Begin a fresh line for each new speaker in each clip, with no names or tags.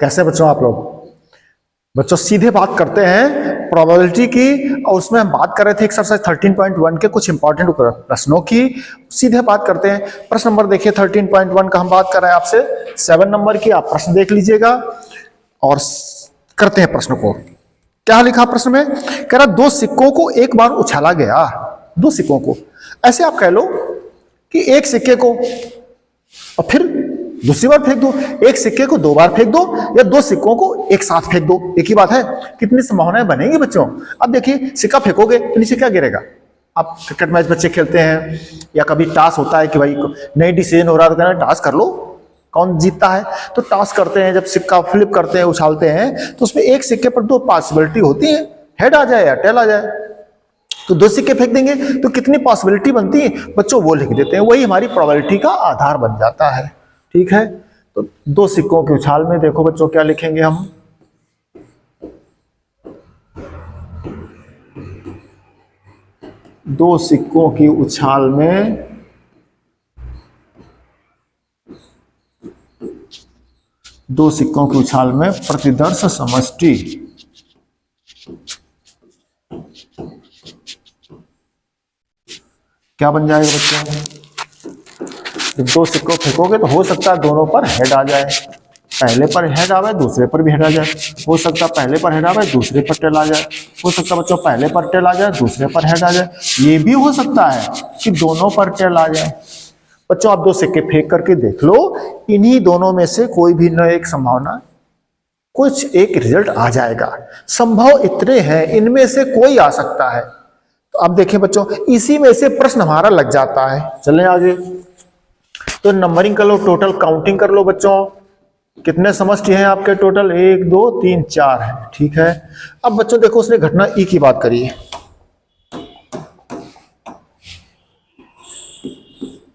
कैसे बच्चों आप लोग? बच्चों सीधे बात करते हैं प्रोबेबिलिटी की, और उसमें हम बात कर रहे थे एक्सरसाइज 13.1 के कुछ इंपॉर्टेंट प्रश्नों की। सीधे बात करते हैं। प्रश्न नंबर देखिए 13.1 का हम बात कर रहे हैं आपसे 7 नंबर की। आप प्रश्न देख लीजिएगा और करते हैं प्रश्न को। क्या लिखा प्रश्न में? कह रहा दो सिक्कों को एक बार उछाला गया। दो सिक्कों को, ऐसे आप कह लो कि एक सिक्के को और फिर दूसरी बार फेंक दो, एक सिक्के को दो बार फेंक दो, या दो सिक्कों को एक साथ फेंक दो। एक ही बात है। कितनी संभावनाएं बनेंगी बच्चों? अब देखिए सिक्का फेंकोगे तो नीचे क्या गिरेगा? आप क्रिकेट मैच बच्चे खेलते हैं या कभी टास्क होता है कि भाई नई डिसीजन हो रहा है तो कहना टास्क कर लो, कौन जीतता है। तो टास्क करते हैं, जब सिक्का फ्लिप करते हैं, उछालते हैं, तो उसमें एक सिक्के पर दो पॉसिबिलिटी होती है, हेड आ जाए या टेल आ जाए। तो दो सिक्के फेंक देंगे तो कितनी पॉसिबिलिटी बनती है बच्चों, वो लिख देते हैं। वही हमारी प्रोबेबिलिटी का आधार बन जाता है। ठीक है, तो दो सिक्कों के उछाल में देखो बच्चों क्या लिखेंगे हम। दो सिक्कों की उछाल में प्रतिदर्श समष्टि क्या बन जाएगा बच्चों? जब दो सिक्कों फेंकोगे तो हो सकता है दोनों पर हेड आ जाए। पहले पर हेड आवे, दूसरे पर भी हेड आ जाए। हो सकता है पहले पर हेड आवे, दूसरे पर टेल आ जाए। हो सकता है बच्चों पहले पर टेल आ जाए, दूसरे पर हेड आ जाए। ये भी हो सकता है कि दोनों पर टेल आ जाए। बच्चों आप दो सिक्के फेंक करके देख लो, इन्हीं दोनों में से कोई भी न एक संभावना, कुछ एक रिजल्ट आ जाएगा। संभव इतने हैं, इनमें से कोई आ सकता है। तो अब देखें बच्चों, इसी में से प्रश्न हमारा लग जाता है। चलें आगे। तो नंबरिंग कर लो, टोटल काउंटिंग कर लो बच्चों। कितने समष्टि हैं आपके टोटल? 1 2 3 4 है। ठीक है, अब बच्चों देखो उसने घटना ई की बात करी है।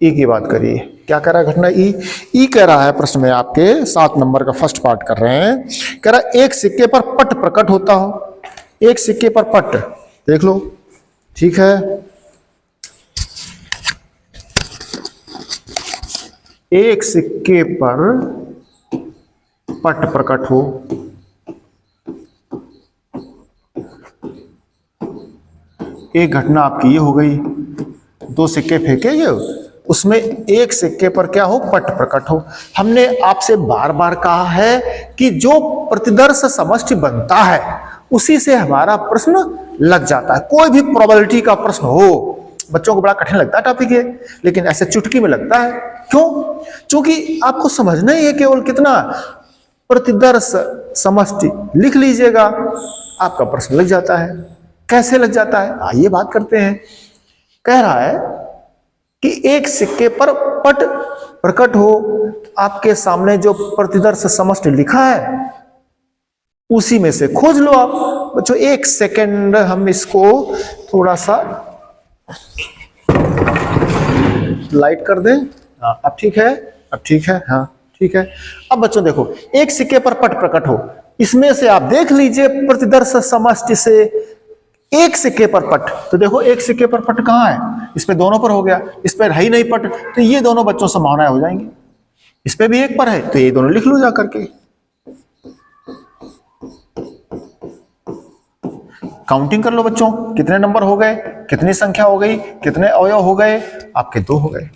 ई की बात करिए, क्या कह रहा है घटना ई? ई कह रहा है प्रश्न में आपके 7 नंबर का फर्स्ट पार्ट कर रहे हैं। कह रहा है एक सिक्के पर पट प्रकट होता हो। एक सिक्के पर पट, देख लो। ठीक है, एक सिक्के पर पट प्रकट हो। एक घटना आपकी ये हो गई, दो सिक्के फेंके ये, उसमें एक सिक्के पर क्या हो? पट प्रकट हो। हमने आपसे बार बार कहा है कि जो प्रतिदर्श समष्टि बनता है उसी से हमारा प्रश्न लग जाता है। कोई भी प्रोबेबिलिटी का प्रश्न हो, बच्चों को बड़ा कठिन लगता है टॉपिक ये, लेकिन ऐसे चुटकी में लगता है। क्यों? क्योंकि आपको समझना ही है केवल कितना, प्रतिदर्श समष्टि लिख लीजिएगा, आपका प्रश्न लग जाता है। कैसे लग जाता है आइए बात करते हैं। कह रहा है कि एक सिक्के पर पट प्रकट हो, आपके सामने जो प्रतिदर्श समष्टि लिखा है उसी में से खोज लो आप। बच्चों एक सेकेंड, हम इसको थोड़ा सा लाइट कर दें। अब ठीक है, अब ठीक है, हाँ ठीक है। अब बच्चों देखो, एक सिक्के पर पट प्रकट हो, इसमें से आप देख लीजिए प्रतिदर्श समष्टि से एक सिक्के पर पट। तो देखो एक सिक्के पर पट कहां है? इस पे दोनों पर हो गया, इस पर है ही नहीं पट, तो ये दोनों बच्चों संभावनाएं हो जाएंगी। इस पे भी एक पर है तो ये दोनों लिख लो जा करके। काउंटिंग कर लो बच्चों, कितने नंबर हो गए, कितनी संख्या हो गई, कितने अवयव हो गए? आपके 2 हो गए।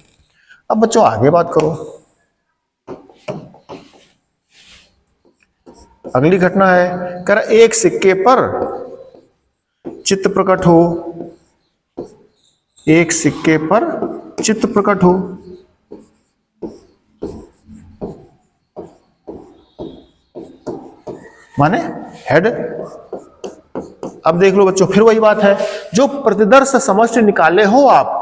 अब बच्चों आगे बात करो। अगली घटना है, कर एक सिक्के पर चित्त प्रकट हो। एक सिक्के पर चित्त प्रकट हो। माने हेड। अब देख लो बच्चों, फिर वही बात है, जो प्रतिदर्श समष्टि निकाले हो आप,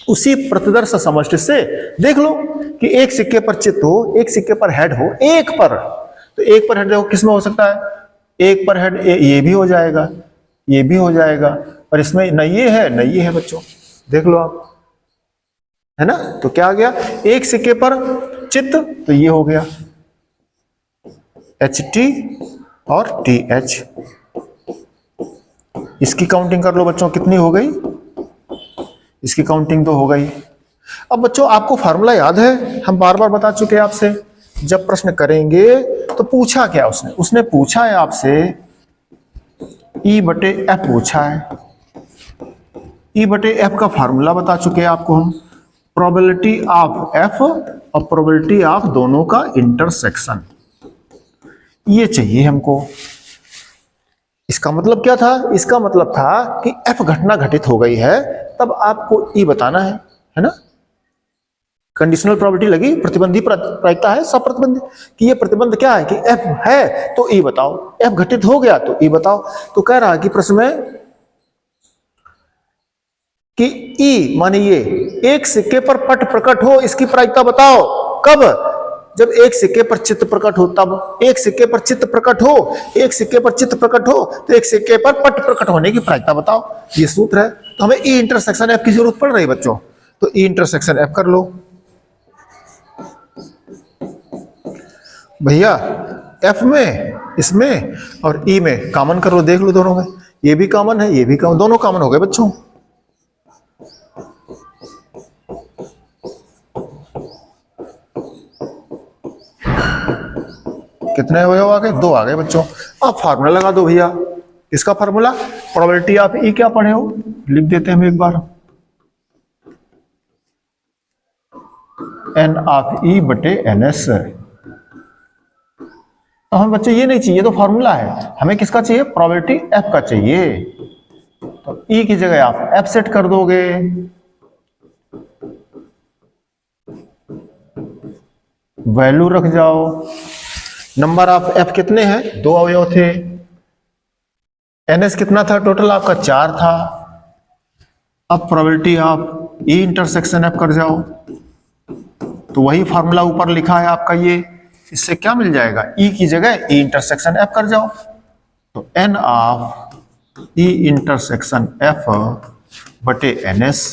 उसी प्रतिदर्श समष्टि से देख लो कि एक सिक्के पर चित्त हो, एक सिक्के पर हेड हो, एक पर, तो एक पर हेड देखो किसमें हो सकता है? एक पर हेड ये भी हो जाएगा, ये भी हो जाएगा, और इसमें न ये है न ये है बच्चों, देख लो आप, है ना? तो क्या आ गया? एक सिक्के पर चित्त, तो ये हो गया HT और TH। इसकी काउंटिंग कर लो बच्चों, कितनी हो गई? इसकी काउंटिंग तो हो गई। अब बच्चों आपको फार्मूला याद है, हम बार बार बता चुके हैं आपसे, जब प्रश्न करेंगे तो पूछा क्या उसने? उसने पूछा है आपसे ई बटे एफ पूछा है। ई बटे एफ का फार्मूला बता चुके हैं आपको हम, प्रोबेबिलिटी ऑफ एफ और प्रोबेबिलिटी ऑफ दोनों का इंटरसेक्शन, ये चाहिए हमको। इसका मतलब क्या था? इसका मतलब था कि एफ घटना घटित हो गई है, तब आपको ई बताना है ना। कंडीशनल प्रोबेबिलिटी लगी, प्रतिबंधी प्रायिकता है सब प्रतिबंध कि ये प्रतिबंध क्या है कि एफ है तो ई बताओ, एफ घटित हो गया तो ई बताओ। तो कह रहा है कि प्रश्न में कि ई माने ये एक सिक्के पर पट प्रकट हो, इसकी प्रायिकता बताओ। कब? जब एक सिक्के पर चित्त प्रकट हो तब। एक सिक्के पर चित्त प्रकट हो, एक सिक्के पर चित्त प्रकट हो तो एक सिक्के पर पट प्रकट होने की प्रायिकता बताओ, ये सूत्र है। तो हमें ई इंटरसेक्शन एफ की जरूरत पड़ रही है बच्चों, तो ई इंटरसेक्शन एफ कर लो भैया। एफ में, इसमें और ई में कॉमन करो, देख लो दोनों में, ये भी कॉमन है, ये भी कॉमन, दोनों कॉमन हो गए बच्चों। कितने हो गए? 2 आ गए बच्चों। अब फार्मूला लगा दो भैया। इसका फार्मूला प्रोबेबिलिटी ऑफ ई, क्या पढ़े हो? लिख देते हैं हम एक बार, एन ऑफ ई बटे एन एस। तो हमें बच्चे ये नहीं चाहिए, तो फार्मूला है, हमें किसका चाहिए? प्रोबेबिलिटी एफ का चाहिए। तो ई की जगह आप एफ सेट कर दोगे, वैल्यू रख जाओ। नंबर ऑफ एफ कितने हैं? 2 अवयव थे। एनएस कितना था? टोटल आपका 4 था। अब probability of E intersection F कर जाओ, तो वही फार्मूला ऊपर लिखा है आपका ये। इससे क्या मिल जाएगा? ई की जगह ई इंटरसेक्शन एफ कर जाओ, तो N of E intersection F बटे एन एस,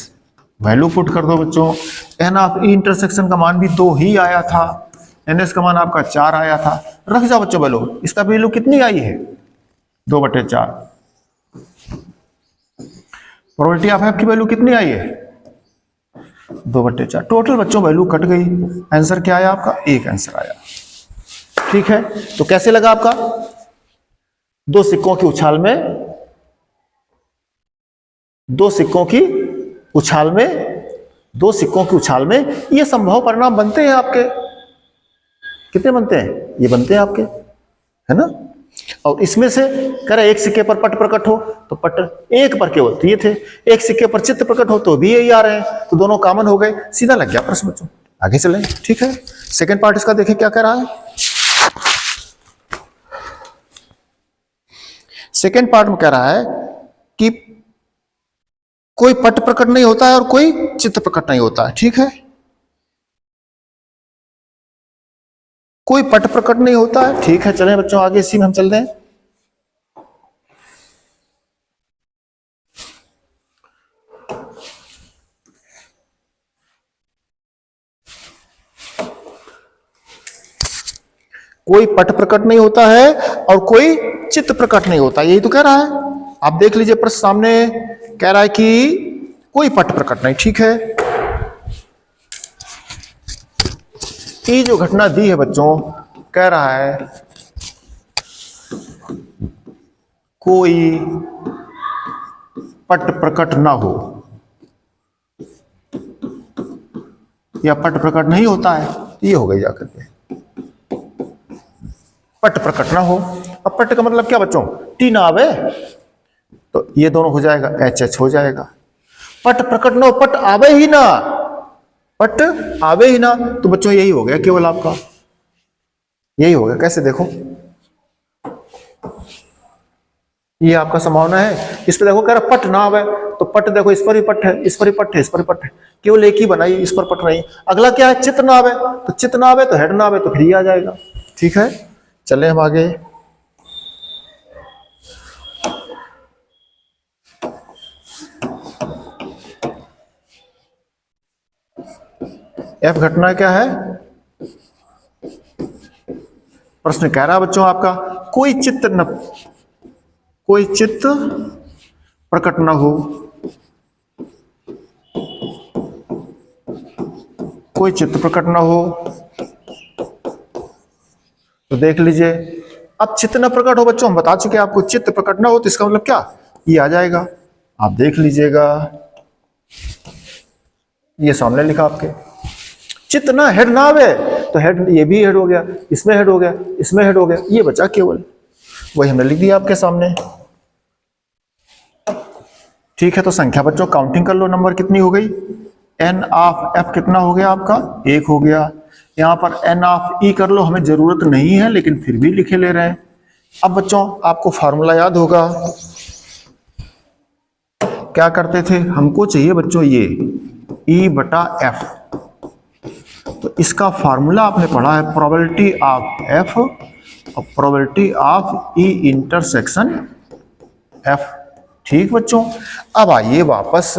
वैल्यू पुट कर दो बच्चों। एन ऑफ ई इंटरसेक्शन का मान भी 2 ही आया था, एन एस का मान आपका 4 आया था। रख जाओ बच्चों वैल्यू। इसका वैल्यू कितनी आई है? 2/4। प्रोबेबिलिटी ऑफ एफ की वैल्यू कितनी आई है? 2/4। टोटल बच्चों वैल्यू कट गई, आंसर क्या आया आपका? 1 आंसर आया। ठीक है, तो कैसे लगा आपका? 2 सिक्कों की उछाल में, 2 सिक्कों की उछाल में, 2 सिक्कों की उछाल में ये संभव परिणाम बनते हैं आपके। कितने बनते हैं? ये बनते हैं आपके, है ना। और इसमें से कह रहे एक सिक्के पर पट प्रकट हो तो पट एक पर केवल तो ये थे, एक सिक्के पर चित्त प्रकट हो तो भी यही आ रहे हैं, तो दोनों कॉमन हो गए, सीधा लग गया प्रश्न बच्चों। आगे चलें। ठीक है, सेकंड पार्ट इसका देखें क्या कह रहा है। सेकंड पार्ट में कह रहा है कि कोई पट प्रकट नहीं होता है और कोई चित्त प्रकट नहीं होता है। ठीक है, कोई पट प्रकट नहीं होता है। ठीक है, चलें बच्चों आगे इसी में हम चल रहे हैं। कोई पट प्रकट नहीं होता है और कोई चित्त प्रकट नहीं होता, यही तो कह रहा है। आप देख लीजिए प्रश्न सामने, कह रहा है कि कोई पट प्रकट नहीं। ठीक है, ये जो घटना दी है बच्चों, कह रहा है कोई पट प्रकट ना हो या पट प्रकट नहीं होता है, ये हो गई जाकर के पट प्रकट ना हो। अब पट का मतलब क्या बच्चों? टी ना आवे तो ये दोनों हो जाएगा, एच एच हो जाएगा। पट प्रकट ना हो, पट आवे ही ना, पट आवे ही ना, तो बच्चों यही हो गया केवल आपका, यही हो गया। कैसे देखो, ये आपका संभावना है। इस पर देखो कह रहा पट ना आवे, तो पट देखो इस पर ही पट है, इस पर ही पट है, इस पर ही पट है, केवल एक ही बनाई, इस पर पट नहीं। अगला क्या है? चित्त ना आवे, तो चित्त ना आवे तो हेड ना आवे तो फिर ये आ जाएगा। ठीक है, चले हम आगे। एफ घटना क्या है? प्रश्न कह रहा है बच्चों आपका कोई चित्त प्रकट न हो, कोई चित्त प्रकट न हो, तो देख लीजिए, अब चित्त न प्रकट हो बच्चों, हम बता चुके आपको, चित्त प्रकट ना हो तो इसका मतलब क्या, ये आ जाएगा। आप देख लीजिएगा, ये सामने लिखा आपके, चित्त ना हेड ना आवे तो हेड, ये भी हेड हो गया, इसमें हेड हो गया, इसमें हेड हो गया, ये बचा केवल, वही हमने लिख दिया आपके सामने। ठीक है, तो संख्या बच्चों काउंटिंग कर लो, नंबर कितनी हो गई, एन ऑफ एफ कितना हो गया आपका, 1 हो गया। यहां पर एन ऑफ ई कर लो, हमें जरूरत नहीं है लेकिन फिर भी लिखे ले रहे हैं। अब बच्चों आपको फॉर्मूला याद होगा, क्या करते थे, हमको चाहिए बच्चों ये ई बटा एफ, तो इसका फॉर्मूला आपने पढ़ा है प्रोबेबिलिटी ऑफ एफ और probability of E intersection F. ठीक बच्चों, अब आइए वापस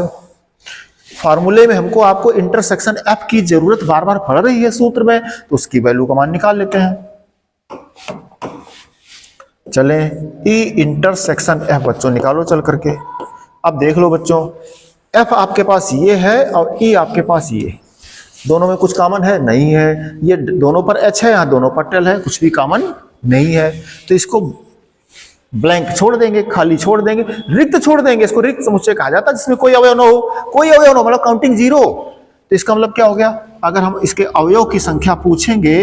फार्मूले में, हमको आपको इंटरसेक्शन एफ की जरूरत बार बार पड़ रही है सूत्र में, तो उसकी वैल्यू का मान निकाल लेते हैं। चलें, ई इंटरसेक्शन एफ बच्चों निकालो चल करके। अब देख लो बच्चों, एफ आपके पास ये है और ई आपके पास ये, दोनों में कुछ कॉमन है नहीं है, ये दोनों पर एच है, यहाँ दोनों पर टेल है, कुछ भी कॉमन नहीं है, तो इसको ब्लैंक छोड़ देंगे, खाली छोड़ देंगे, रिक्त छोड़ देंगे। इसको रिक्त समुच्चय कहा जाता है जिसमें कोई अवयव न हो, कोई अवयव न हो मतलब काउंटिंग 0। तो इसका मतलब क्या हो गया, अगर हम इसके अवयव की संख्या पूछेंगे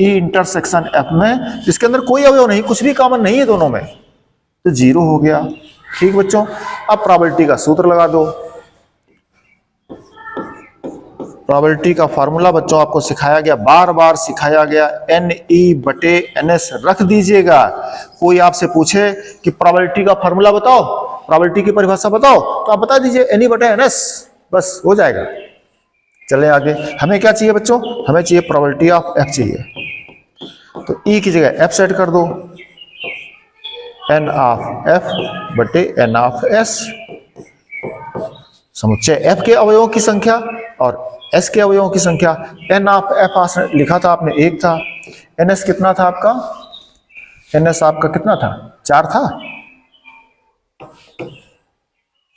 ई इंटरसेक्शन एफ में, जिसके अंदर कोई अवयव नहीं, कुछ भी कॉमन नहीं है दोनों में, तो 0 हो गया। ठीक बच्चों, अब प्रोबेबिलिटी का सूत्र लगा दो। प्रोबेबिलिटी का फॉर्मूला बच्चों आपको सिखाया गया, बार बार सिखाया गया, एन ई बटे एन एस रख दीजिएगा। कोई आपसे पूछे कि प्रोबेबिलिटी का फॉर्मूला बताओ, प्रोबेबिलिटी की परिभाषा बताओ, तो आप बता दीजिए एन ई बटे एन एस, बस हो जाएगा। चले आगे, हमें क्या चाहिए बच्चों, हमें चाहिए प्रोबेबिलिटी ऑफ एफ चाहिए, तो ई की जगह एफ सेट कर दो, एन ऑफ एफ बटे एन ऑफ एस, समुच्चय एफ के अवयवों की संख्या और एस के अवयवों की संख्या। एन ऑफ एफ लिखा था आपने 1 था, एन एस कितना था आपका, एन एस आपका कितना था, 4 था,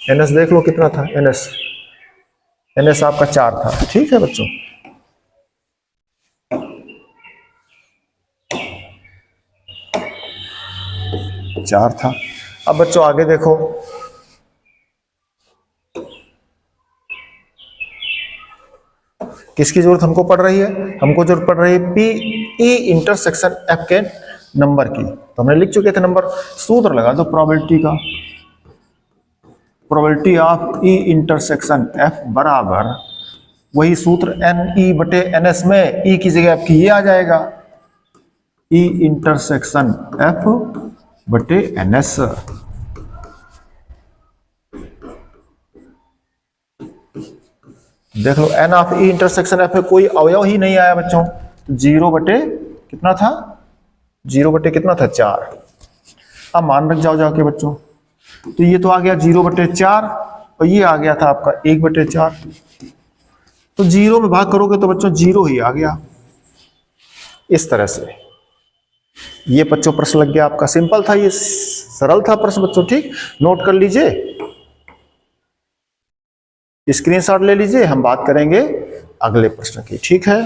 एन एस देख लो कितना था, एन एस आपका 4 था। ठीक है बच्चों, चार था। अब बच्चों आगे देखो, किसकी जरूरत हमको पड़ रही है, हमको जरूरत पड़ रही है पी ई इंटरसेक्शन एफ के नंबर की, तो हमने लिख चुके थे नंबर। सूत्र लगा दो प्रोबेबिलिटी का, probability of E intersection F बराबर वही सूत्र एन ई बटे एन एस में ई की जगह आपकी ये आ जाएगा, ई इंटरसेक्शन एफ बटे एन एस। देख लो, N of E intersection F में कोई अवयव ही नहीं आया बच्चों, 0 बटे कितना था, 0 बटे कितना था, 4। अब मान रख जाओ जाके बच्चों, तो ये तो आ गया 0 बटे 4 और ये आ गया था आपका 1 बटे 4, तो 0 में भाग करोगे तो बच्चों 0 ही आ गया। इस तरह से ये बच्चों प्रश्न लग गया आपका, सिंपल था, ये सरल था प्रश्न बच्चों। ठीक, नोट कर लीजिए, स्क्रीनशॉट ले लीजिए, हम बात करेंगे अगले प्रश्न की। ठीक है,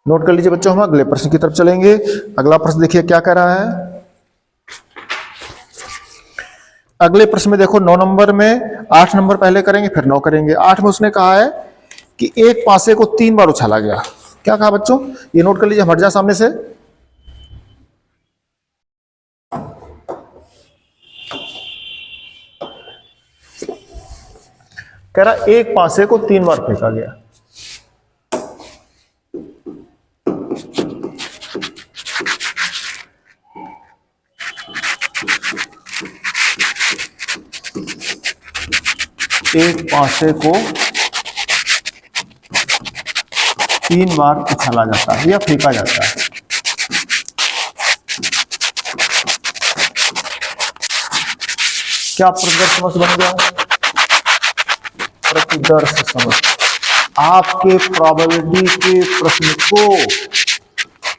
नोट कर लीजिए बच्चों, हम अगले प्रश्न की तरफ चलेंगे। अगला प्रश्न देखिए क्या कह रहा है। अगले प्रश्न में देखो 9 नंबर में 8 नंबर पहले करेंगे फिर 9 करेंगे। 8 में उसने कहा है कि एक पासे को 3 बार उछाला गया। क्या कहा बच्चों, ये नोट कर लीजिए, हट जा सामने से। कह रहा एक पासे को 3 बार फेंका गया। एक पासे को 3 बार उछाला जाता है या फेंका जाता है। क्या प्रतिदर्श समझ बन गया, प्रतिदर्श समझ। आपके प्रोबेबिलिटी के प्रश्न को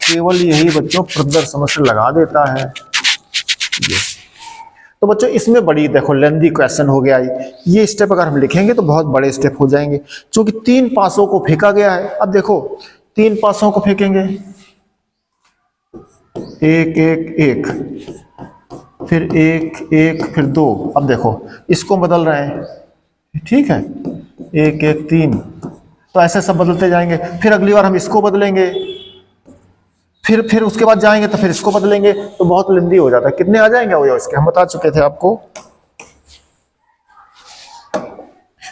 केवल यही बच्चों प्रतिदर्श समझ से लगा देता है। तो बच्चों इसमें बड़ी देखो लेंदी क्वेश्चन हो गया, ये स्टेप अगर हम लिखेंगे तो बहुत बड़े स्टेप हो जाएंगे। क्योंकि 3 पासों को फेंका गया है। अब देखो 3 पासों को फेंकेंगे, 1 1 1, फिर 1 1, फिर 2। अब देखो इसको बदल रहे हैं, ठीक है, 1 1 3, तो ऐसे सब बदलते जाएंगे। फिर अगली बार हम इसको बदलेंगे, फिर उसके बाद जाएंगे तो फिर इसको बदलेंगे, तो बहुत लंबी हो जाता है। कितने आ जाएंगे वो इसके, हम बता चुके थे आपको,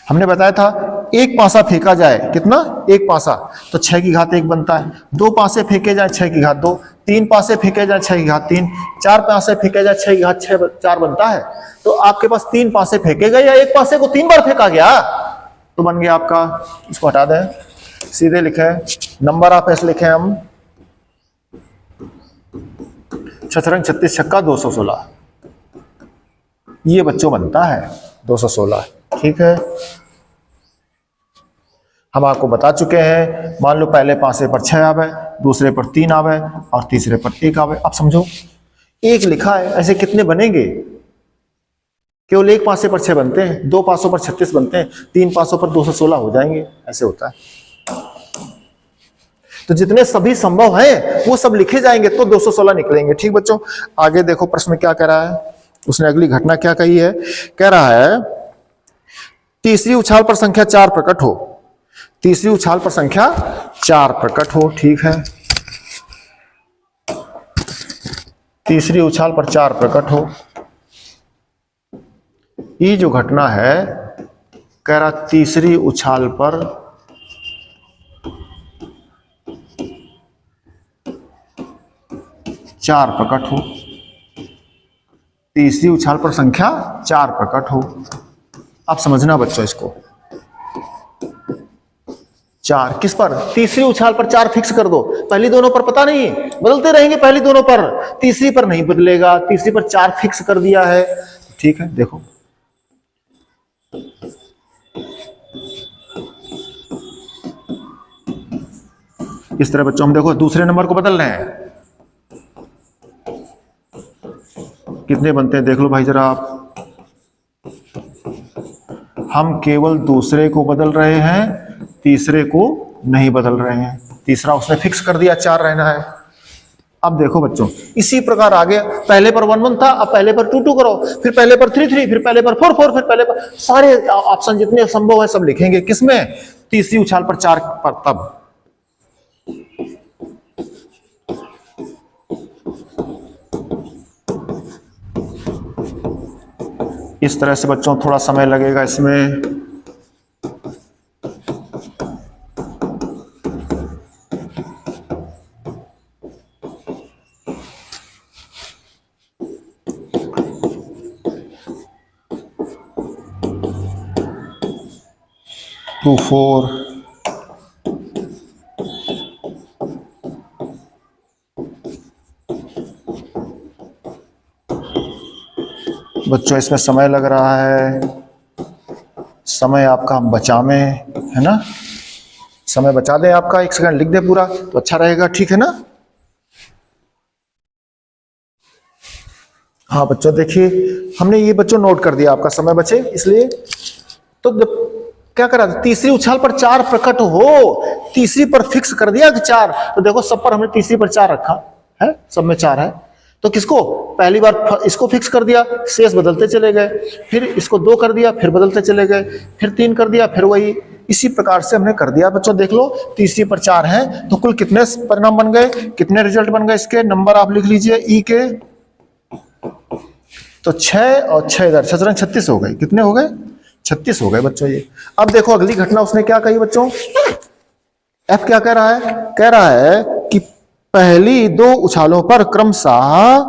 हमने बताया था एक पासा फेंका जाए, कितना, एक पासा, तो 6 की घात 1 बनता है। 2 पासे फेंके जाए 6 की घात 2, 3 पासे फेंके जाए 6 की घात 3, 4 पासे फेंके जाए 6 की घात 4 बनता है। तो आपके पास 3 पासे फेंके गए या एक पासे को 3 बार फेंका गया, तो बन गया आपका, इसको हटा दें, सीधे लिखे नंबर ऑफ ऐसे लिखे हम, शतरंज 36 छक्का 216, ये बच्चों बनता है 216। ठीक है, हम आपको बता चुके हैं, मान लो पहले पासे पर 6 आवे, दूसरे पर 3 आवे और तीसरे पर 1 आवे। अब समझो 1 लिखा है, ऐसे कितने बनेंगे, केवल एक पासे पर 6 बनते हैं, 2 पासों पर 36 बनते हैं, 3 पासों पर 216 हो जाएंगे, ऐसे होता है। तो जितने सभी संभव हैं वो सब लिखे जाएंगे तो 216 निकलेंगे। ठीक बच्चों, आगे देखो प्रश्न में क्या कह रहा है, उसने अगली घटना क्या कही है, कह रहा है तीसरी उछाल पर संख्या 4 प्रकट हो, तीसरी उछाल पर संख्या 4 प्रकट हो। ठीक है, तीसरी उछाल पर 4 प्रकट हो। ये जो घटना है, कह रहा तीसरी उछाल पर 4 प्रकट हो, तीसरी उछाल पर संख्या 4 प्रकट हो। आप समझना बच्चों इसको, 4 किस पर, तीसरी उछाल पर 4 फिक्स कर दो, पहली दोनों पर पता नहीं, बदलते रहेंगे पहली दोनों पर, तीसरी पर नहीं बदलेगा, तीसरी पर 4 फिक्स कर दिया है। ठीक है, देखो इस तरह बच्चों हम देखो दूसरे नंबर को बदल रहे हैं, कितने बनते हैं देख लो भाई जरा आप, हम केवल दूसरे को बदल रहे हैं, तीसरे को नहीं बदल रहे हैं, तीसरा उसने फिक्स कर दिया 4 रहना है। अब देखो बच्चों इसी प्रकार आगे, पहले पर 1 1 था, अब पहले पर 2 2 करो, फिर पहले पर 3 3, फिर पहले पर 4 4, फिर पहले पर, सारे ऑप्शन जितने संभव है सब लिखेंगे, किसमें, तीसरी उछाल पर 4 पर। तब इस तरह से बच्चों थोड़ा समय लगेगा इसमें, टू 4, बच्चों इसमें समय लग रहा है, समय आपका बचा में है ना, समय बचा दें आपका, 1 सेकंड लिख दे पूरा तो अच्छा रहेगा। ठीक है ना, हाँ बच्चों देखिए हमने ये बच्चों नोट कर दिया, आपका समय बचे इसलिए। तो जब क्या करा, तीसरी उछाल पर 4 प्रकट हो, तीसरी पर फिक्स कर दिया कि 4, तो देखो सब पर हमने तीसरी पर 4 रखा है, सब में 4 है, तो किसको, पहली बार इसको फिक्स कर दिया, शेष बदलते चले गए, फिर इसको 2 कर दिया, फिर बदलते चले गए, फिर 3 कर दिया, फिर वही, इसी प्रकार से हमने कर दिया। बच्चों देख लो तीसरी पर 4 है, तो कुल कितने परिणाम बन गए, कितने रिजल्ट बन गए इसके, नंबर आप लिख लीजिए ई के, तो 6 और 6 इधर, शतरंज 36 हो गए, कितने हो गए, 36 हो गए बच्चों ये। अब देखो अगली घटना उसने क्या कही बच्चों, एफ क्या कह रहा है, कह रहा है कि पहली 2 उछालों पर क्रमशः,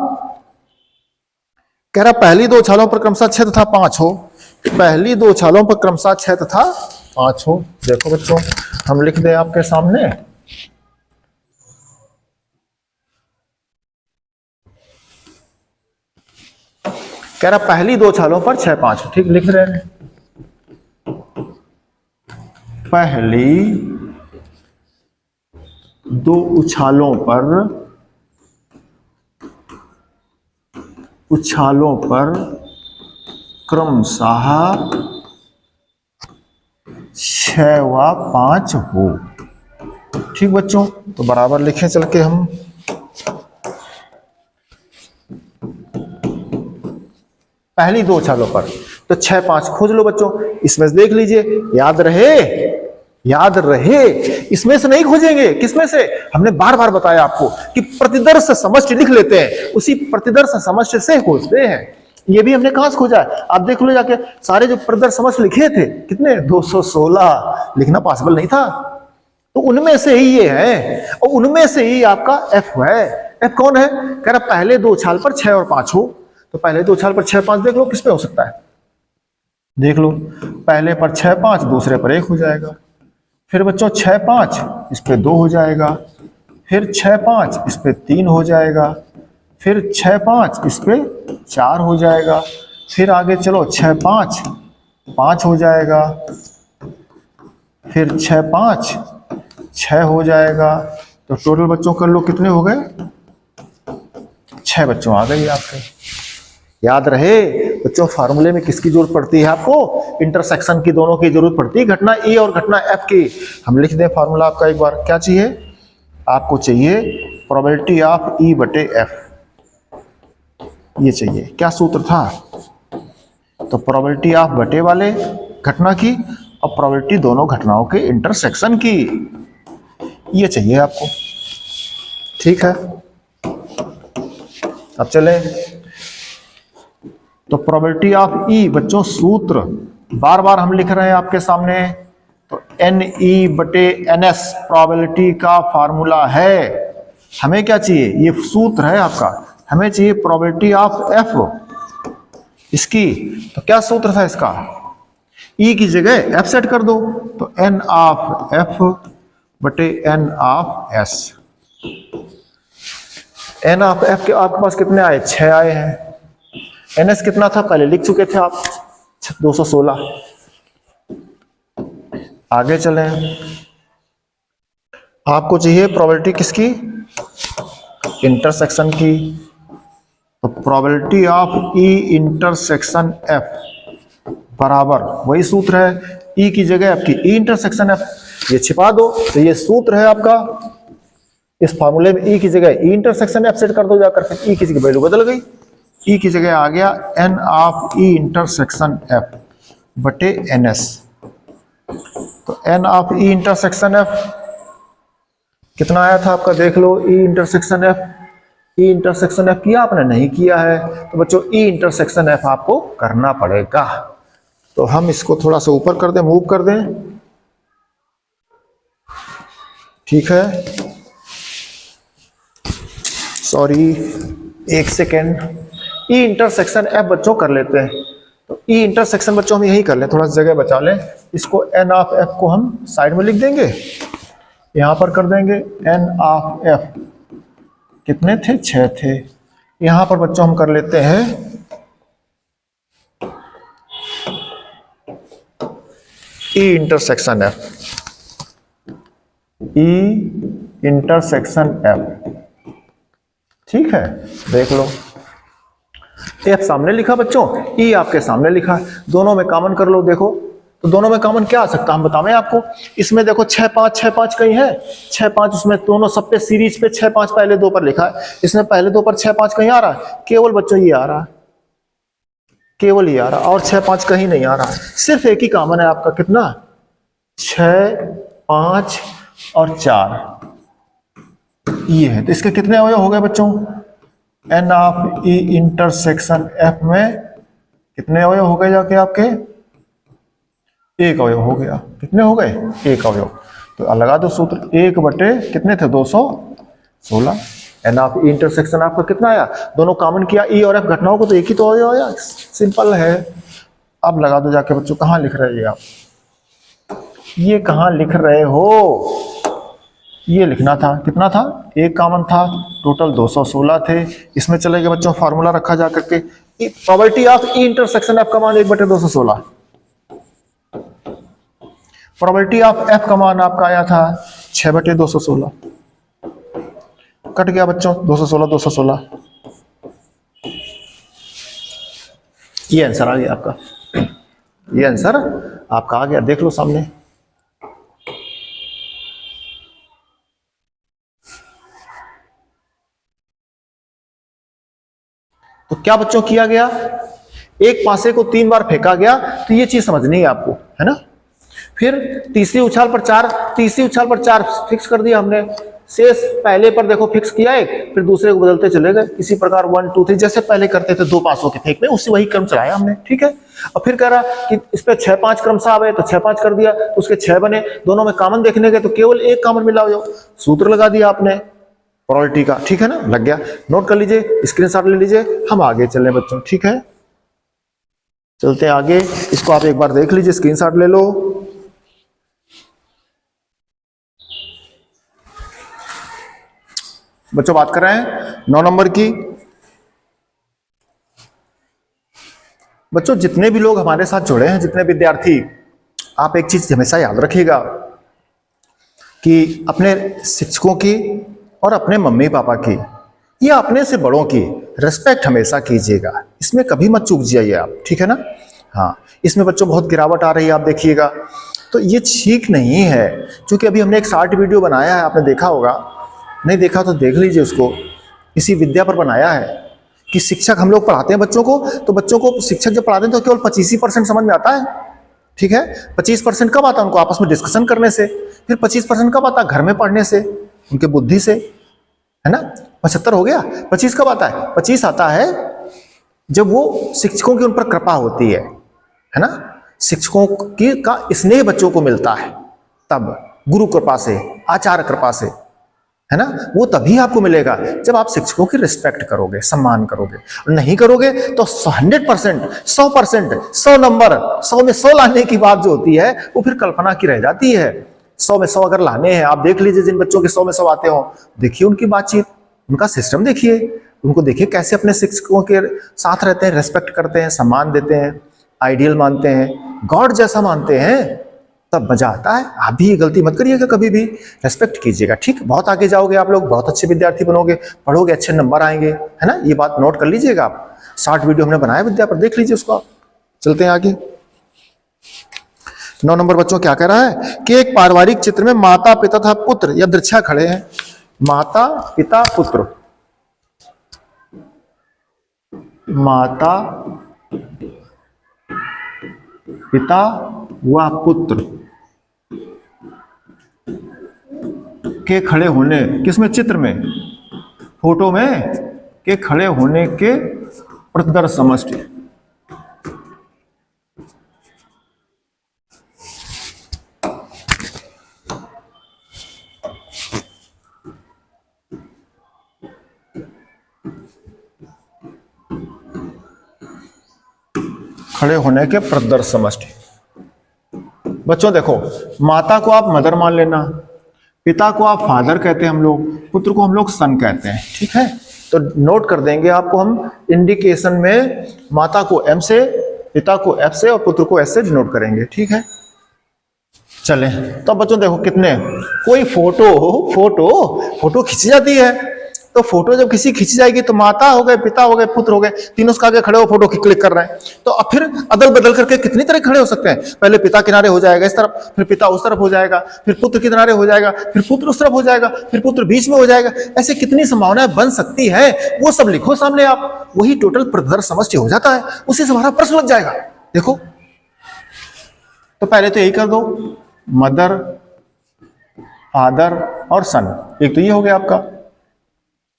कह रहा पहली 2 उछालों पर क्रमशः 6 तथा 5 हो, पहली 2 उछालों पर क्रमशः 6 तथा 5 हो। देखो बच्चों हम लिख दें आपके सामने, कह रहा पहली 2 उछालों पर 6 5, ठीक लिख रहे हैं, पहली 2 उछालों पर क्रमशः 6 व 5 हो। ठीक बच्चों, तो बराबर लिखें चल के हम। पहली दो चालों पर तो 6 5 खोज लो बच्चों। इसमें से देख लीजिए, याद रहे, याद रहे, इसमें से नहीं खोजेंगे। किसमें से? हमने बार बार बताया आपको कि प्रतिदर्श समष्टि लिख लेते हैं, उसी प्रतिदर्श समष्टि से खोजते हैं। ये भी हमने कहां से खोजा है आप देख लो जाके। सारे जो प्रतिदर्श समष्टि लिखे थे कितने, 216 लिखना पॉसिबल नहीं था, तो उनमें से ही ये है, और उनमें से ही आपका एफ है। एफ कौन है? कह रहा पहले दो छाल पर 6 और 5 हो, तो पहले दो छाल पर 6 5 देख लो किस पे हो सकता है, देख लो। पहले पर 6 5, दूसरे पर 1 हो जाएगा। फिर बच्चों 6 5 इस पे 2 हो जाएगा, फिर 6 5 इस पे 3 हो जाएगा, फिर 6 5 इस पे 4 हो जाएगा, फिर आगे चलो 6 5 5 हो जाएगा, फिर 6 5 6 हो जाएगा। तो टोटल बच्चों कर लो कितने हो गए, 6 बच्चों आ गई आपके। याद रहे बच्चों, फार्मूले में किसकी जरूरत पड़ती है आपको? इंटरसेक्शन की, दोनों की जरूरत पड़ती है, घटना ई और घटना एफ की। हम लिख दें फार्मूला आपका एक बार। क्या चाहिए आपको? चाहिए प्रोबेबिलिटी ऑफ ई बटे एफ, ये चाहिए। क्या सूत्र था? तो प्रोबेबिलिटी ऑफ बटे वाले घटना की और प्रोबेबिलिटी दोनों घटनाओं के इंटरसेक्शन की, ये चाहिए आपको। ठीक है, अब चले। तो प्रोबेबिलिटी ऑफ ई बच्चों, सूत्र बार बार हम लिख रहे हैं आपके सामने। तो एन ई बटे एन एस प्रोबेबिलिटी का फार्मूला है। हमें क्या चाहिए? ये सूत्र है आपका। हमें चाहिए प्रोबेबिलिटी ऑफ एफ इसकी। तो क्या सूत्र था इसका? ई की जगह एफ सेट कर दो, तो एन ऑफ एफ बटे n of s. N of F के आपके पास कितने आए? 6 आए हैं। एन एस कितना था पहले लिख चुके थे आप, 216। आगे चलें, आपको चाहिए प्रोबेबिलिटी किसकी? इंटरसेक्शन की। तो probability of E intersection F बराबर वही सूत्र है, ई की जगह आपकी ई इंटरसेक्शन एफ, ये छिपा दो। तो ये सूत्र है आपका। इस फार्मूले में ई की जगह ई इंटरसेक्शन एफ सेट कर दो जाकर, फिर ई की जगह वैल्यू बदल गई। ई की जगह आ गया N of E intersection F बटे एन एस। तो N of E intersection F कितना आया था आपका, देख लो। E intersection F, E intersection F किया आपने? नहीं किया है। तो बच्चों ई इंटरसेक्शन एफ आपको करना पड़ेगा। तो हम इसको थोड़ा सा ऊपर कर दें, मूव कर दें। ठीक है, सॉरी, एक सेकेंड। ई इंटरसेक्शन एफ बच्चों कर लेते हैं। तो ई इंटरसेक्शन बच्चों हम यही कर लें, थोड़ा सा जगह बचा लें। इसको एन ऑफ एफ को हम साइड में लिख देंगे, यहां पर कर देंगे एन ऑफ एफ। कितने थे? 6 थे। यहां पर बच्चों हम कर लेते हैं ई intersection F, E intersection F. ठीक है, देख लो, एफ सामने लिखा बच्चों, ई आपके सामने लिखा, दोनों में कॉमन कर लो। देखो तो दोनों में कॉमन क्या आ सकता है हम बतावें आपको। इसमें देखो 6 5 कहीं है, 6 5 उसमें दोनों सब पे सीरीज पे 6 5 पहले दो पर लिखा है। इसमें पहले दो पर 6 5 कहीं आ रहा है? केवल बच्चों ये आ रहा है, केवल ये आ रहा, और 6 5 कहीं नहीं आ रहा। सिर्फ एक ही कॉमन है आपका, कितना? 6 5 और 4 ये है। तो इसके कितने अवयव हो गए बच्चों? N of E intersection F में कितने अवयव हो गए जाके आपके? एक अवयव हो गया। कितने हो गए? एक अवयव। तो लगा दो सूत्र, 1 बटे कितने थे? 216। एन ऑफ ई इंटरसेक्शन आपका कितना आया? दोनों कॉमन किया ई और एफ घटनाओं को, तो एक ही तो अवयव आया। सिंपल है। अब लगा दो जाके बच्चों, कहां लिख रहे हैं आप? ये कहां लिख रहे हो? ये लिखना था। कितना था? एक कॉमन था, टोटल 216 थे। इसमें चले गए बच्चों, फार्मूला रखा जा करके probability of E intersection F का मान 1 बटे 216। प्रोबेबिलिटी ऑफ एफ का मान आपका आया था 6 बटे 216। कट गया बच्चों, 216 216। ये आंसर आ गया आपका, ये आंसर आपका आ गया, देख लो सामने। तो क्या बच्चों किया गया, एक पासे को 3 बार फेंका गया, तो ये चीज समझनी है आपको, है ना। फिर तीसरी उछाल पर 4, तीसरी उछाल पर 4 फिक्स कर दिया हमने, शेष पहले पर देखो फिक्स किया एक, फिर दूसरे को बदलते चले गए इसी प्रकार 1 2 3 जैसे पहले करते थे 2 पासों के फेंकने, उससे वही क्रम चलाया हमने, ठीक है। और फिर कह रहा कि इस पे 6 5 क्रम सा आवे, तो 6 5 कर दिया, तो उसके 6 बने, दोनों में कॉमन देखने गए तो केवल एक कॉमन मिला हो, सूत्र लगा दिया आपने प्रोबेबिलिटी का, ठीक है ना, लग गया। नोट कर लीजिए, स्क्रीनशॉट ले लीजिए, हम आगे चलें बच्चों, ठीक है। चलते हैं आगे, इसको आप एक बार देख लीजिए, स्क्रीनशॉट ले लो। बच्चों बात कर रहे हैं 9 नंबर की। बच्चों जितने भी लोग हमारे साथ जुड़े हैं, जितने विद्यार्थी, आप एक चीज हमेशा याद रखिएगा कि अपने शिक्षकों की और अपने मम्मी पापा की या अपने से बड़ों की रिस्पेक्ट हमेशा कीजिएगा, इसमें कभी मत चूक जाइए आप, ठीक है ना। हाँ, इसमें बच्चों बहुत गिरावट आ रही है, आप देखिएगा, तो ये ठीक नहीं है। क्योंकि अभी हमने एक शॉर्ट वीडियो बनाया है, आपने देखा होगा, नहीं देखा तो देख लीजिए उसको, इसी विद्या पर बनाया है कि शिक्षक हम लोग पढ़ाते हैं बच्चों को, तो बच्चों को शिक्षक जब पढ़ाते हैं तो केवल 25% समझ में आता है, ठीक है। 25% कब आता है उनको आपस में डिस्कशन करने से, फिर 25% कब आता है घर में पढ़ने से, उनके बुद्धि से, है ना। 75 हो गया, 25 कब आता है, 25 आता है जब वो शिक्षकों की उन पर कृपा होती है ना, शिक्षकों की का स्नेह बच्चों को मिलता है, तब गुरु कृपा से, आचार्य कृपा से, है ना, वो तभी आपको मिलेगा जब आप शिक्षकों की रिस्पेक्ट करोगे, सम्मान करोगे। नहीं करोगे तो 100%, 100%, 100 नंबर, 100 में 100 लाने की बात जो होती है वो फिर कल्पना की रह जाती है। 100 में 100 अगर लाने हैं, आप देख लीजिए जिन बच्चों के 100 में 100 आते हो, देखिए उनकी बातचीत, उनका सिस्टम देखिए, उनको देखिए कैसे अपने शिक्षकों के साथ रहते हैं, रेस्पेक्ट करते हैं, सम्मान देते हैं, आइडियल मानते हैं, गॉड जैसा मानते हैं, तब मजा आता है। आप भी ये गलती मत करिएगा, कभी भी रेस्पेक्ट कीजिएगा, ठीक। बहुत आगे जाओगे आप लोग, बहुत अच्छे विद्यार्थी बनोगे, पढ़ोगे, अच्छे नंबर आएंगे, है ना, ये बात नोट कर लीजिएगा आप। शॉर्ट वीडियो हमने बनाया विद्या पर, देख लीजिए उसको आप। चलते हैं आगे। 9 नंबर बच्चों क्या कह रहा है कि एक पारिवारिक चित्र में माता पिता तथा पुत्र या दृक्षा खड़े हैं, माता पिता पुत्र, माता पिता व पुत्र के खड़े होने, किसमें, चित्र में, फोटो में, के खड़े होने के प्रतिदर्श समष्टि। खड़े होने के प्रतिदर्श समष्टि। बच्चों देखो, माता को आप मदर मान लेना, पिता को आप फादर कहते हैं हम लोग, पुत्र को हम लोग सन कहते हैं, ठीक है। तो नोट कर देंगे आपको हम इंडिकेशन में, माता को एम से, पिता को एफ से और पुत्र को एस से डिनोट करेंगे, ठीक है। चले तो बच्चों देखो कितने, कोई फोटो खींची जाती है, तो फोटो जब किसी खींची जाएगी तो माता हो गए, पिता हो गए, पुत्र हो गए, तीनों उसके आगे खड़े हो फोटो क्लिक कर रहे हैं, तो अब फिर अदल बदल करके कितनी तरह खड़े हो सकते हैं। पहले पिता किनारे हो जाएगा इस तरफ, फिर पिता उस तरफ हो जाएगा, फिर पुत्र किनारे हो जाएगा, फिर पुत्र उस तरफ हो जाएगा, फिर पुत्र बीच में हो जाएगा, ऐसे कितनी संभावनाएं बन सकती है, वो सब लिखो सामने आप, वही टोटल प्रतिदर्श समष्टि हो जाता है, उसी से हमारा प्रश्न लग जाएगा। देखो तो पहले तो यही कर दो, मदर फादर और सन, एक तो ये हो गया आपका,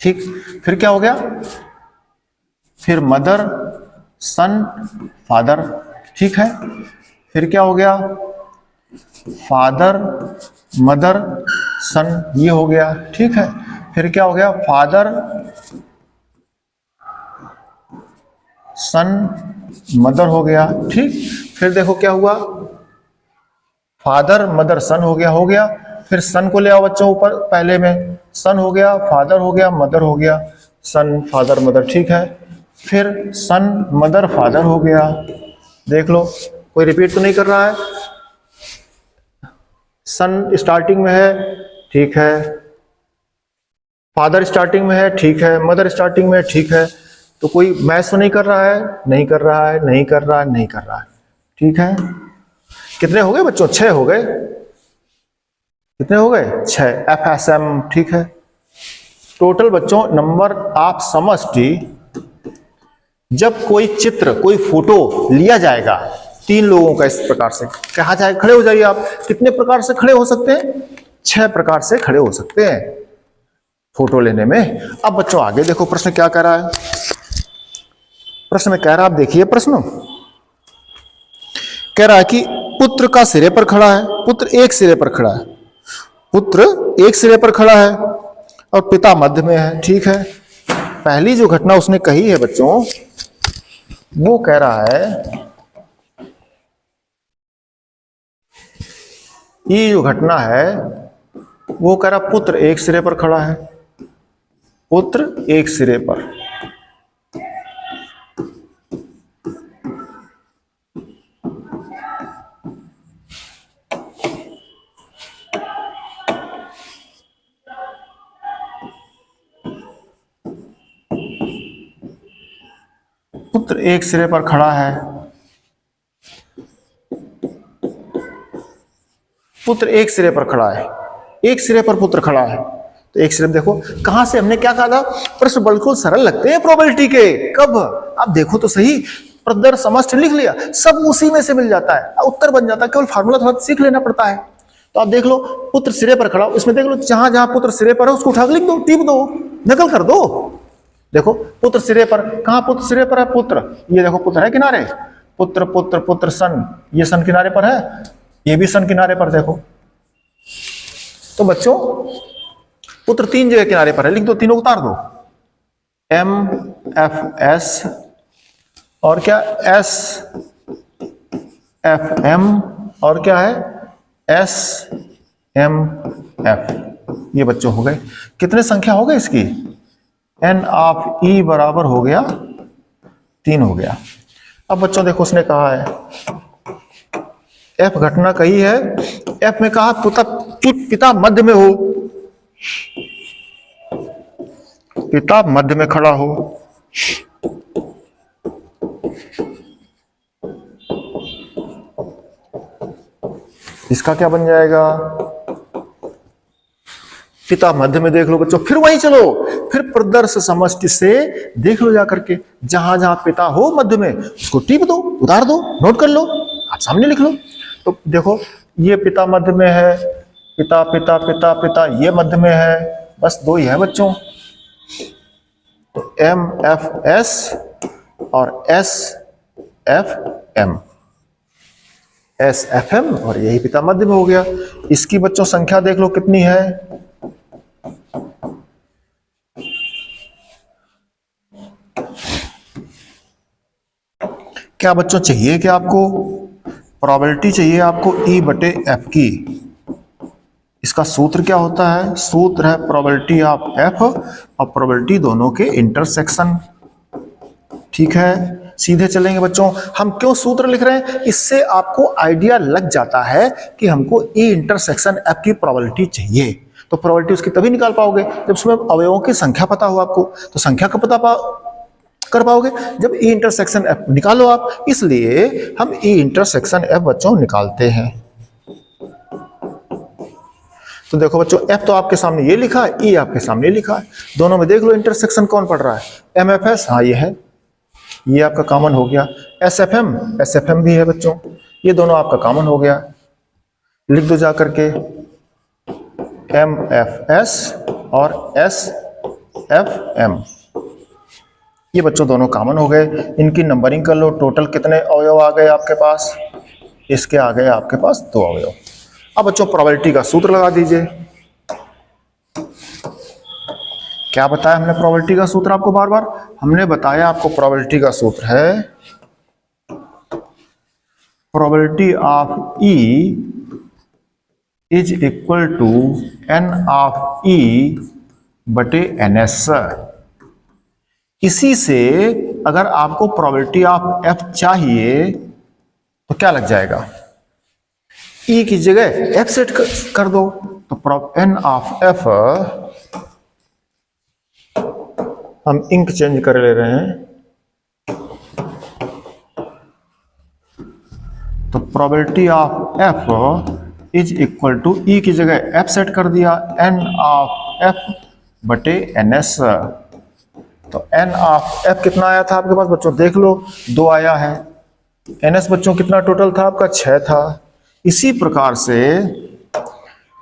ठीक। फिर क्या हो गया, फिर मदर सन फादर, ठीक है। फिर क्या हो गया, फादर मदर सन, ये हो गया, ठीक है। फिर क्या हो गया, फादर सन मदर हो गया, ठीक। फिर देखो क्या हुआ, फादर मदर सन हो गया। फिर सन को ले आओ बच्चों ऊपर, पहले में सन हो गया, फादर हो गया, मदर हो गया, सन फादर मदर, ठीक है। फिर सन मदर फादर हो गया, देख लो कोई रिपीट तो नहीं कर रहा है, सन स्टार्टिंग में है, ठीक है, फादर स्टार्टिंग में है, ठीक है, मदर स्टार्टिंग में है, ठीक है, तो कोई मैच तो नहीं कर रहा है, नहीं कर रहा है, नहीं कर रहा है, नहीं कर रहा है। ठीक है, कितने हो गए बच्चों? 6 हो गए। कितने हो गए? 6। FSM। ठीक है, टोटल बच्चों नंबर ऑफ समष्टि जब कोई चित्र, कोई फोटो लिया जाएगा 3 लोगों का, इस प्रकार से कहा जाए, खड़े हो जाइए आप। कितने प्रकार से खड़े हो सकते हैं? 6 प्रकार से खड़े हो सकते हैं फोटो लेने में। अब बच्चों आगे देखो प्रश्न क्या कह रहा है। प्रश्न में कह रहा है, आप देखिए प्रश्न कह रहा है कि पुत्र का सिरे पर खड़ा है, पुत्र एक सिरे पर खड़ा है, पुत्र एक सिरे पर खड़ा है और पिता मध्य में है। ठीक है, पहली जो घटना उसने कही है बच्चों, वो कह रहा है, ये जो घटना है वो कह रहा पुत्र एक सिरे पर खड़ा है, पुत्र एक सिरे पर। पुत्र एक सिरे पर खड़ा है, पुत्र एक सिरे पर खड़ा है, एक सिरे पर पुत्र खड़ा है। तो एक सिरे देखो कहां से, हमने क्या कहा था, प्रश्न बिल्कुल सरल लगते हैं प्रोबेबिलिटी के। कब? आप देखो तो सही, प्रदर समष्टि लिख लिया, सब उसी में से मिल जाता है, उत्तर बन जाता है, केवल फार्मूला थोड़ा सीख लेना पड़ता है। तो आप देख लो, पुत्र सिरे पर खड़ा, इसमें देख लो जहां जहां पुत्र सिरे पर है उसको उठा के लिख दो, टीप दो, नकल कर दो। देखो पुत्र सिरे पर, कहां पुत्र सिरे पर है? पुत्र, ये देखो पुत्र है किनारे, पुत्र पुत्र पुत्र सन, ये सन किनारे पर है, ये भी सन किनारे पर। देखो तो बच्चों पुत्र 3 जगह किनारे पर है, लिख दो, तीनों उतार दो, MFS और क्या SFM और क्या है SMF। ये बच्चों हो गए, कितने संख्या हो गए इसकी? N ऑफ E बराबर हो गया 3 हो गया। अब बच्चों देखो उसने कहा है F घटना कही है, F में कहा पिता मध्य में हो, पिता मध्य में खड़ा हो। इसका क्या बन जाएगा? पिता मध्य में। देख लो बच्चों, फिर वहीं चलो, फिर प्रदर्श समष्टि से देख लो जाकर के, जहां जहां पिता हो मध्य में उसको टीप दो, उतार दो, नोट कर लो, आप सामने लिख लो। तो देखो ये पिता मध्य में है, पिता पिता पिता पिता ये मध्य में है, बस 2 ही है बच्चों। तो MFS और SFM, SFM और यही पिता मध्य में हो गया। इसकी बच्चों संख्या देख लो कितनी है, क्या बच्चों चाहिए? क्या आपको प्रोबेबिलिटी चाहिए? आपको E/F की। इसका सूत्र क्या होता है? सूत्र है प्रोबेबिलिटी ऑफ F और प्रोबेबिलिटी दोनों के इंटरसेक्शन। ठीक है, सीधे चलेंगे बच्चों। हम क्यों सूत्र लिख रहे हैं? इससे आपको आइडिया लग जाता है कि हमको E इंटरसेक्शन F की प्रोबेबिलिटी चाहिए। तो प्रोबेबिलिटी उसकी तभी निकाल पाओगे जब उसमें अवयवों की संख्या पता हो आपको। तो संख्या का पता कर पाओगे जब E इंटरसेक्शन F निकालो आप। इसलिए हम E इंटरसेक्शन F बच्चों निकालते हैं। तो देखो बच्चों, F तो आपके सामने ये लिखा है, E आपके सामने लिखा है, दोनों में देख लो इंटरसेक्शन कौन पड़ रहा है। MFS, हाँ ये है, ये आपका कॉमन हो गया। SFM भी है बच्चों, ये दोनों आपका कॉमन हो गया। लिख दो जा करके MFS और SFM, ये बच्चों दोनों कॉमन हो गए। इनकी नंबरिंग कर लो, टोटल कितने अवयव आ गए आपके पास? इसके आ गए आपके पास 2 अवयव। अब बच्चों प्रोबेबिलिटी का सूत्र लगा दीजिए। क्या बताया हमने प्रोबेबिलिटी का सूत्र आपको? बार बार हमने बताया आपको प्रोबेबिलिटी का सूत्र है probability of E is equal to N of E/NS। इसी से अगर आपको प्रोबेबिलिटी ऑफ F चाहिए तो क्या लग जाएगा? E की जगह F सेट कर दो, तो N ऑफ F, हम इंक चेंज कर ले रहे हैं, probability of F is equal to E की जगह एफ सेट कर दिया, एन ऑफ एफ बटे एन एस। तो एन ऑफ एफ कितना आया था आपके पास बच्चों, देख लो 2 आया है। एन एस बच्चों कितना टोटल था आपका, 6 था। इसी प्रकार से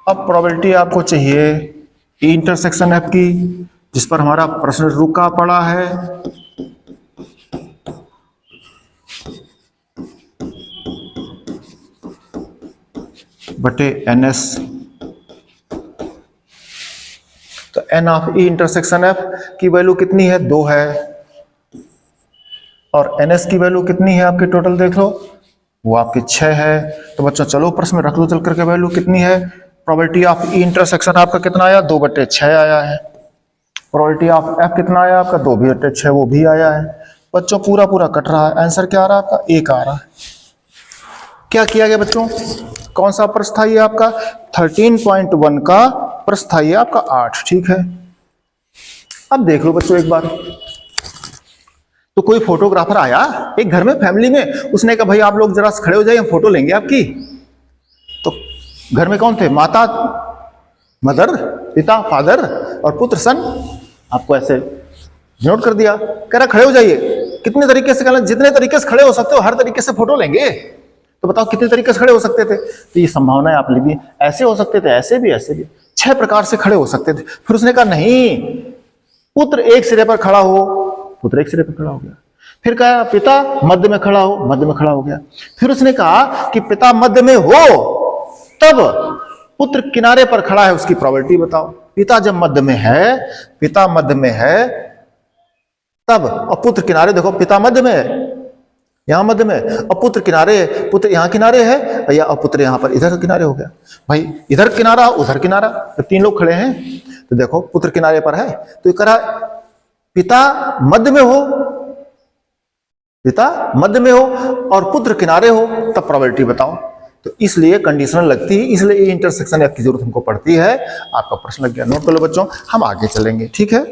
अब प्रोबेबिलिटी आपको चाहिए ई इंटरसेक्शन एफ की, जिस पर हमारा प्रश्न रुका पड़ा है। बटे एन एस। तो N of E intersection F की वैल्यू कितनी है, 2 है। और एन एस की वैल्यू कितनी है आपके, टोटल देख लो, वो आपकी 6 है। तो बच्चों चलो प्रश्न में रख लो चल करके वैल्यू कितनी है। प्रोबेबिलिटी ऑफ ई इंटरसेक्शन आपका कितना आया, 2 बटे 6 आया है। प्रोबेबिलिटी ऑफ एफ कितना आया आपका, 2 बटे 6, वो भी आया है। बच्चों पूरा पूरा कट रहा है। आंसर क्या आ रहा है आपका, 1 आ रहा है। क्या किया गया बच्चों, कौन सा प्रश्न था ये आपका, 13.1 का प्रश्न था ये आपका 8। ठीक है, अब देख लो बच्चों एक बार, तो कोई फोटोग्राफर आया एक घर में फैमिली में, उसने कहा भाई आप लोग जरा खड़े हो जाइए, हम फोटो लेंगे आपकी। तो घर में कौन थे, माता, मदर, पिता, फादर और पुत्र, सन। आपको ऐसे नोट कर दिया, कह रहा खड़े हो जाइए। कितने तरीके से, कहना जितने तरीके से खड़े हो सकते हो हर तरीके से फोटो लेंगे। तो बताओ कितने तरीके से खड़े हो सकते थे, तो ये संभावना आप लिखिए, ऐसे हो सकते थे, ऐसे भी, ऐसे भी, 6 प्रकार से खड़े हो सकते थे। फिर उसने कहा नहीं, पुत्र एक सिरे पर खड़ा हो, पुत्र एक सिरे पर खड़ा हो गया। फिर कहा पिता मध्य में खड़ा हो, मध्य में खड़ा हो गया। फिर उसने कहा कि पिता मध्य में हो तब पुत्र किनारे पर खड़ा है, उसकी प्रोबेबिलिटी बताओ। पिता जब मध्य में है, पिता मध्य में है तब, और पुत्र किनारे, देखो पिता मध्य में है, यहां मध्य में, और पुत्र किनारे, पुत्र यहां किनारे है, या पुत्र यहां पर इधर किनारे हो गया। भाई इधर किनारा उधर किनारा, तो 3 लोग खड़े हैं, तो देखो पुत्र किनारे पर है, तो ये कह रहा पिता मध्य में हो, पिता मध्य में हो और पुत्र किनारे हो, तब प्रोबेबिलिटी बताओ। तो इसलिए कंडीशनल लगती है, इसलिए इंटरसेक्शन एफ की जरूरत हमको पड़ती है। आपका प्रश्न लग गया, नोट कर लो बच्चों, हम आगे चलेंगे। ठीक है।